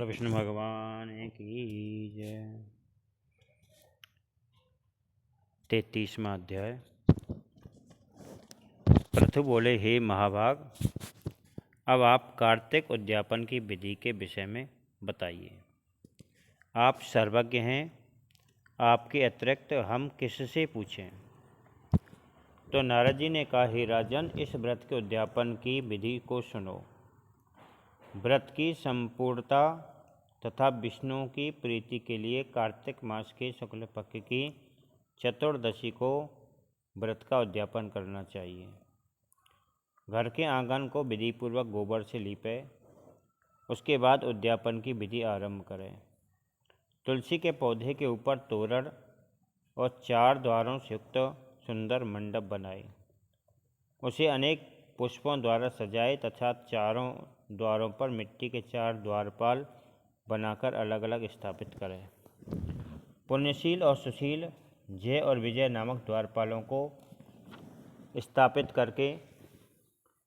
बोलो विष्णु भगवान की जय। 33वां अध्याय। पृथु बोले, हे महाभाग, अब आप कार्तिक उद्यापन की विधि के विषय में बताइए। आप सर्वज्ञ हैं, आपके अतिरिक्त हम किससे पूछें। तो नारद जी ने कहा, हे राजन, इस व्रत के उद्यापन की विधि को सुनो। व्रत की संपूर्णता तथा विष्णु की प्रीति के लिए कार्तिक मास के शुक्ल पक्ष की चतुर्दशी को व्रत का उद्यापन करना चाहिए। घर के आंगन को विधिपूर्वक गोबर से लीपे, उसके बाद उद्यापन की विधि आरंभ करें। तुलसी के पौधे के ऊपर तोरण और 4 द्वारों से युक्त सुंदर मंडप बनाए, उसे अनेक पुष्पों द्वारा सजाए तथा चारों द्वारों पर मिट्टी के 4 द्वारपाल बनाकर अलग अलग स्थापित करें। पुण्यशील और सुशील, जय और विजय नामक द्वारपालों को स्थापित करके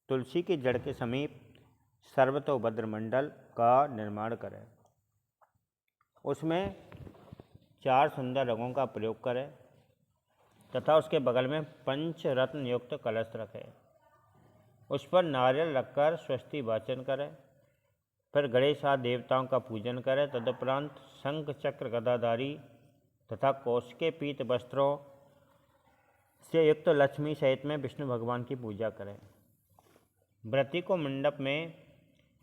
तुलसी की जड़ के समीप सर्वतोभद्र मंडल का निर्माण करें। उसमें 4 सुंदर रंगों का प्रयोग करें तथा उसके बगल में पंचरत्न युक्त कलश रखें। उस पर नारियल रखकर स्वस्ति वाचन करें। फिर गणेश आदि देवताओं का पूजन करें। तदुपरांत शंख चक्र गदाधारी तथा कौशिक पीत वस्त्रों से युक्त लक्ष्मी सहित में विष्णु भगवान की पूजा करें। व्रती को मंडप में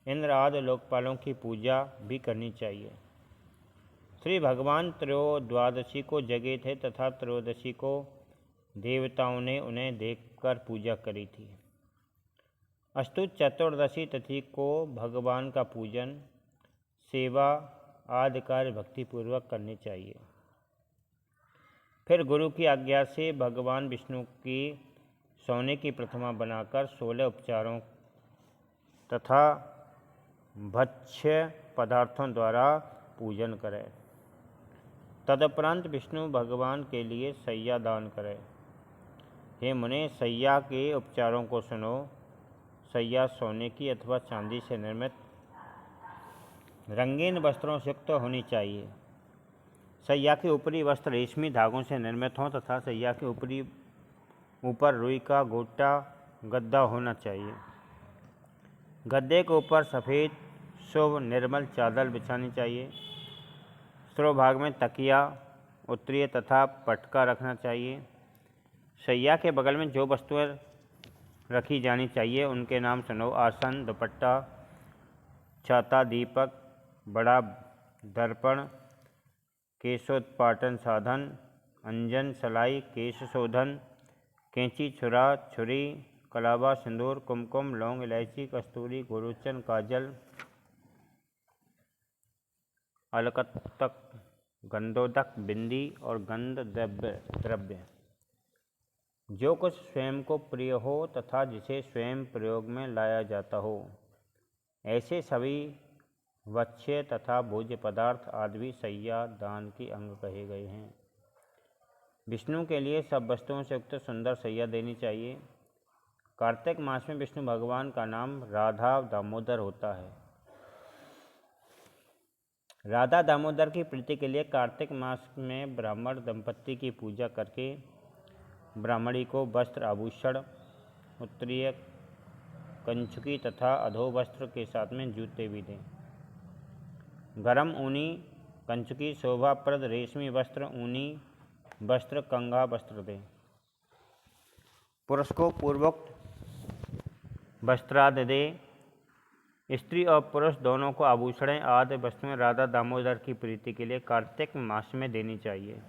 इंद्र आदि लोकपालों की पूजा भी करनी चाहिए। श्री भगवान त्रयोदशी को जगे थे तथा त्रयोदशी को देवताओं ने उन्हें देखकर पूजा करी थी। अस्तु चतुर्दशी तिथि को भगवान का पूजन, सेवा आदि कार्य भक्तिपूर्वक करने चाहिए। फिर गुरु की आज्ञा से भगवान विष्णु की सोने की प्रतिमा बनाकर 16 उपचारों तथा भक्ष्य पदार्थों द्वारा पूजन करें। तदुपरांत विष्णु भगवान के लिए सैया दान करें। हे मुने, सैया के उपचारों को सुनो। सैया सोने की अथवा चांदी से निर्मित रंगीन वस्त्रों से युक्त होनी चाहिए। सैया के ऊपरी वस्त्र रेशमी धागों से निर्मित हों तथा सैया के ऊपर रुई का गोटा गद्दा होना चाहिए। गद्दे के ऊपर सफ़ेद शुभ निर्मल चादर बिछानी चाहिए। सिरोभाग में तकिया, उत्तरीय तथा पटका रखना चाहिए। सैया के बगल में जो वस्तुएं रखी जानी चाहिए उनके नाम सुनो। आसन, दुपट्टा, छाता, दीपक, बड़ा दर्पण, केशोत्पाटन साधन, अंजन, सलाई, केश शोधन, कैंची, छुरा, छुरी, कलावा, सिंदूर, कुमकुम, लौंग, इलायची, कस्तूरी, गुरुचन, काजल, अलकतक, गंधोदक, बिंदी और गंध द्रव्य, जो कुछ स्वयं को प्रिय हो तथा जिसे स्वयं प्रयोग में लाया जाता हो, ऐसे सभी वक्ष्य तथा भोज्य पदार्थ आदि भी सैया दान के अंग कहे गए हैं। विष्णु के लिए सब वस्तुओं से युक्त सुंदर सैया देनी चाहिए। कार्तिक मास में विष्णु भगवान का नाम राधा दामोदर होता है। राधा दामोदर की प्रीति के लिए कार्तिक मास में ब्राह्मण दंपत्ति की पूजा करके ब्राह्मणी को वस्त्र, आभूषण, उत्तरीय कंचुकी तथा अधो वस्त्र के साथ में जूते भी दें। गरम ऊनी कंचुकी, शोभाप्रद रेशमी वस्त्र, ऊनी वस्त्र, कंघा वस्त्र दें। पुरुष को पूर्वोक्त वस्त्रादि दें। स्त्री और पुरुष दोनों को आभूषण आदि वस्तुएं राधा दामोदर की प्रीति के लिए कार्तिक मास में देनी चाहिए।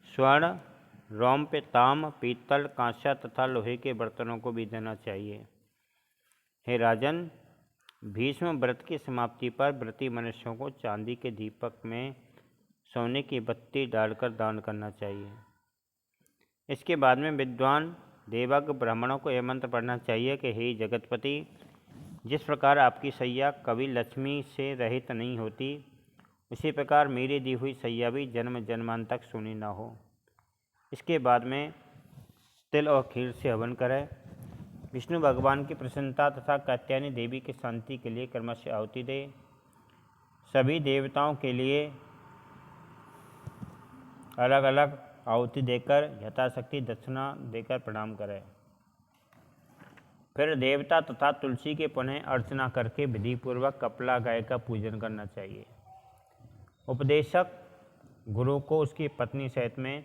स्वर्ण, रौप्य, ताम, पीतल, कांसा तथा लोहे के बर्तनों को भी देना चाहिए। हे राजन, भीष्म व्रत की समाप्ति पर व्रती मनुष्यों को चांदी के दीपक में सोने की बत्ती डालकर दान करना चाहिए। इसके बाद में विद्वान देवज्ञ ब्राह्मणों को यह मंत्र पढ़ना चाहिए कि हे जगतपति, जिस प्रकार आपकी सैया कभी लक्ष्मी से रहित नहीं होती, उसी प्रकार मेरी दी हुई सैया भी जन्म जन्मांत तक सूनी न हो। इसके बाद में तिल और खीर से हवन करें। विष्णु भगवान की प्रसन्नता तथा कात्यायनी देवी की शांति के लिए क्रमशः आहुति दें। सभी देवताओं के लिए अलग अलग आहुति देकर यथाशक्ति दक्षिणा देकर प्रणाम करें। फिर देवता तथा तुलसी के पुनः अर्चना करके विधिपूर्वक कपिला गाय का पूजन करना चाहिए। उपदेशक गुरु को उसकी पत्नी सहित में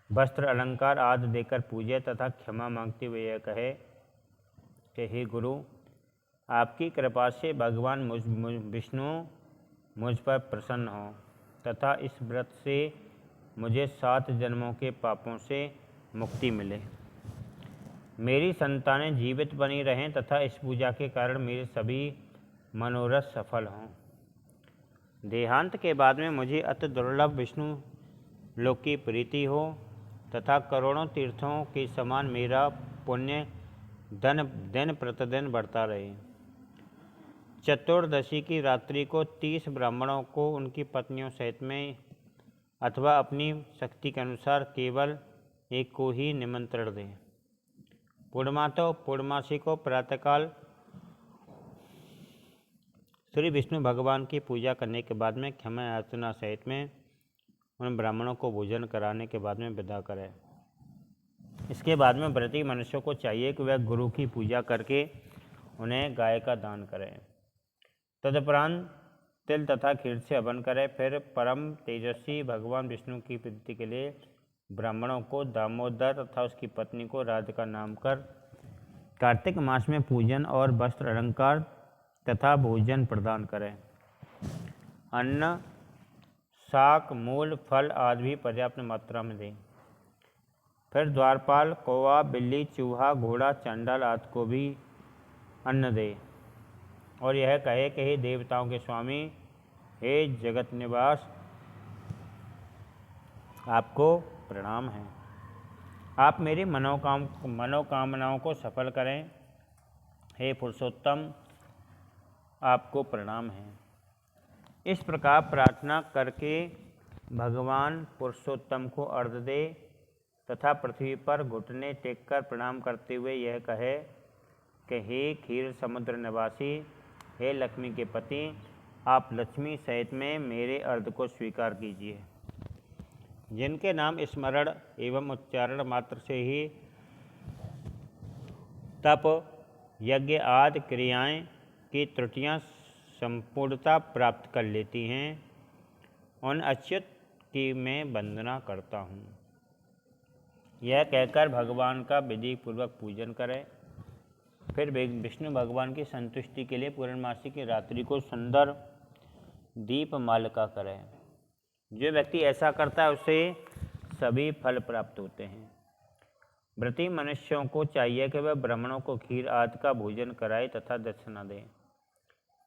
वस्त्र अलंकार आदि देकर पूजे तथा क्षमा मांगते हुए यह कहे कि हे गुरु, आपकी कृपा से भगवान विष्णु मुझ पर प्रसन्न हो तथा इस व्रत से मुझे 7 जन्मों के पापों से मुक्ति मिले, मेरी संतानें जीवित बनी रहें तथा इस पूजा के कारण मेरे सभी मनोरथ सफल हों। देहांत के बाद में मुझे अति दुर्लभ विष्णु लोक की प्रीति हो तथा करोड़ों तीर्थों के समान मेरा पुण्य दिन प्रतिदिन बढ़ता रहे। चतुर्दशी की रात्रि को 30 ब्राह्मणों को उनकी पत्नियों सहित में अथवा अपनी शक्ति के अनुसार केवल एक को ही निमंत्रण दें। पूर्णमासी को प्रातःकाल श्री विष्णु भगवान की पूजा करने के बाद में क्षमा याचना सहित में उन ब्राह्मणों को भोजन कराने के बाद में विदा करें। इसके बाद में व्रती मनुष्यों को चाहिए कि वह गुरु की पूजा करके उन्हें गाय का दान करें। तदुपरांत तिल तथा खीर से हवन करें। फिर परम तेजस्वी भगवान विष्णु की प्रीति के लिए ब्राह्मणों को दामोदर तथा उसकी पत्नी को राधिका नाम कर कार्तिक मास में पूजन और वस्त्र अलंकार तथा भोजन प्रदान करें। अन्न, शाक, मूल, फल आदि भी पर्याप्त मात्रा में दें। फिर द्वारपाल, कौवा, बिल्ली, चूहा, घोड़ा, चंडाल आदि को भी अन्न दे और यह कहे कि हे देवताओं के स्वामी, हे जगत निवास, आपको प्रणाम है। आप मेरी मनोकामनाओं को सफल करें। हे पुरुषोत्तम, आपको प्रणाम है। इस प्रकार प्रार्थना करके भगवान पुरुषोत्तम को अर्घ्य दे तथा पृथ्वी पर घुटने टेककर प्रणाम करते हुए यह कहे कि हे क्षीर समुद्र निवासी, हे लक्ष्मी के पति, आप लक्ष्मी सहित में मेरे अर्घ्य को स्वीकार कीजिए। जिनके नाम स्मरण एवं उच्चारण मात्र से ही तप, यज्ञ आदि क्रियाएं की त्रुटियां संपूर्णता प्राप्त कर लेती हैं, उन अच्युत की मैं वंदना करता हूँ। यह कहकर भगवान का विधि पूर्वक पूजन करें। फिर विष्णु भगवान की संतुष्टि के लिए पूर्णमासी की रात्रि को सुंदर दीपमालिका करें। जो व्यक्ति ऐसा करता है उसे सभी फल प्राप्त होते हैं। व्रती मनुष्यों को चाहिए कि वह ब्राह्मणों को खीर आदि का भोजन कराए तथा दक्षिणा दें।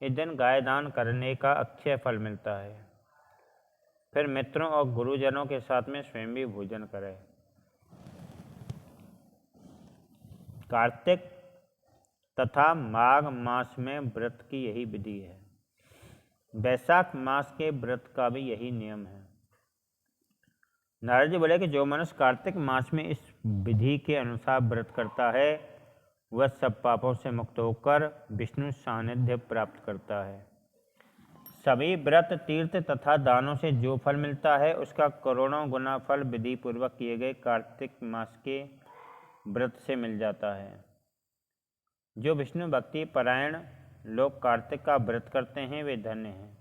इस दिन गाय दान करने का अक्षय फल मिलता है। फिर मित्रों और गुरुजनों के साथ में स्वयं भी भोजन करें। कार्तिक तथा माघ मास में व्रत की यही विधि है। वैशाख मास के व्रत का भी यही नियम है। नारद जी बोले कि जो मनुष्य कार्तिक मास में इस विधि के अनुसार व्रत करता है वह सब पापों से मुक्त होकर विष्णु सानिध्य प्राप्त करता है। सभी व्रत, तीर्थ तथा दानों से जो फल मिलता है उसका करोड़ों गुना फल विधि पूर्वक किए गए कार्तिक मास के व्रत से मिल जाता है। जो विष्णु भक्ति परायण लोग कार्तिक का व्रत करते हैं वे धन्य हैं,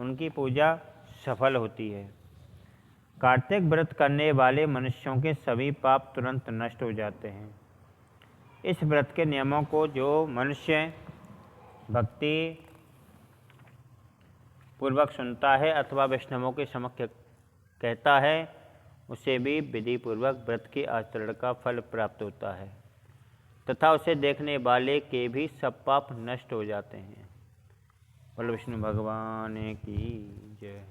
उनकी पूजा सफल होती है। कार्तिक व्रत करने वाले मनुष्यों के सभी पाप तुरंत नष्ट हो जाते हैं। इस व्रत के नियमों को जो मनुष्य भक्ति पूर्वक सुनता है अथवा वैष्णवों के समक्ष कहता है उसे भी विधि पूर्वक व्रत के आचरण का फल प्राप्त होता है तथा उसे देखने वाले के भी सब पाप नष्ट हो जाते हैं। बोलो विष्णु भगवान की जय।